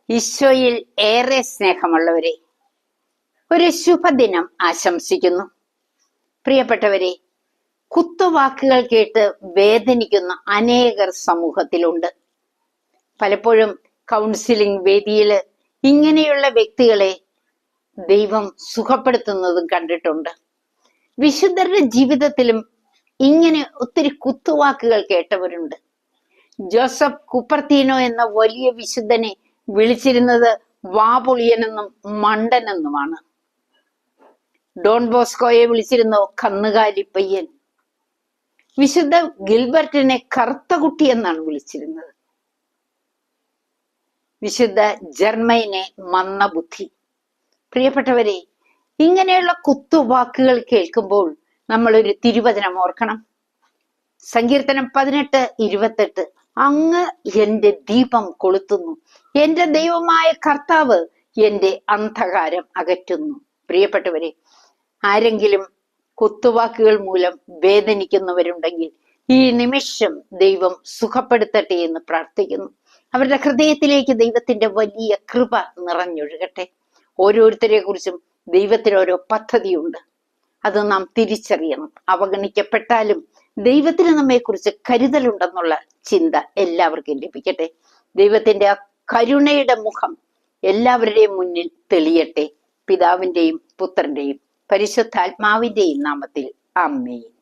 ഈശോയിൽ ഏറെ സ്നേഹമുള്ളവരെ, ഒരു ശുഭദിനം ആശംസിക്കുന്നു. പ്രിയപ്പെട്ടവരെ, കുത്തുവാക്കുകൾ കേട്ട് വേദനിക്കുന്ന അനേകർ സമൂഹത്തിലുണ്ട്. പലപ്പോഴും കൗൺസിലിംഗ് വേദിയിൽ ഇങ്ങനെയുള്ള വ്യക്തികളെ ദൈവം സുഖപ്പെടുത്തുന്നതും കണ്ടിട്ടുണ്ട്. വിശുദ്ധരുടെ ജീവിതത്തിലും ഇങ്ങനെ ഒത്തിരി കുത്തുവാക്കുകൾ കേട്ടവരുണ്ട്. ജോസഫ് കുപ്പർത്തീനോ എന്ന വലിയ വിശുദ്ധനെ വിളിച്ചിരുന്നത് വാപൊളിയനെന്നും മണ്ടനെന്നുമാണ്. ഡോൺ ബോസ്കോയെ വിളിച്ചിരുന്നു കന്നുകാലിപ്പയ്യൻ. വിശുദ്ധ ഗിൽബർട്ടിനെ കറുത്ത കുട്ടി എന്നാണ് വിളിച്ചിരുന്നത്. വിശുദ്ധ ജർമ്മൈനെ മന്ദബുദ്ധി. പ്രിയപ്പെട്ടവരെ, ഇങ്ങനെയുള്ള കുത്തുവാക്കുകൾ കേൾക്കുമ്പോൾ നമ്മൾ ഒരു തിരുവചനം ഓർക്കണം. സങ്കീർത്തനം 18:28. അങ്ങ് എന്റെ ദീപം കൊളുത്തുന്നു, എന്റെ ദൈവമായ കർത്താവ് എന്റെ അന്ധകാരം അകറ്റുന്നു. പ്രിയപ്പെട്ടവരെ, ആരെങ്കിലും കുത്തുവാക്കുകൾ മൂലം വേദനിക്കുന്നവരുണ്ടെങ്കിൽ ഈ നിമിഷം ദൈവം സുഖപ്പെടുത്തട്ടെ എന്ന് പ്രാർത്ഥിക്കുന്നു. അവരുടെ ഹൃദയത്തിലേക്ക് ദൈവത്തിന്റെ വലിയ കൃപ നിറഞ്ഞൊഴുകട്ടെ. ഓരോരുത്തരെ കുറിച്ചും ദൈവത്തിന് ഓരോ പദ്ധതിയുണ്ട്. അത് നാം തിരിച്ചറിയണം. അവഗണിക്കപ്പെട്ടാലും ദൈവത്തിന് നമ്മെക്കുറിച്ച് കരുതലുണ്ടെന്നുള്ള ചിന്ത എല്ലാവർക്കും ലഭിക്കട്ടെ. ദൈവത്തിന്റെ ആ കരുണയുടെ മുഖം എല്ലാവരുടെയും മുന്നിൽ തെളിയട്ടെ. പിതാവിന്റെയും പുത്രന്റെയും പരിശുദ്ധാത്മാവിന്റെയും നാമത്തിൽ ആമേൻ.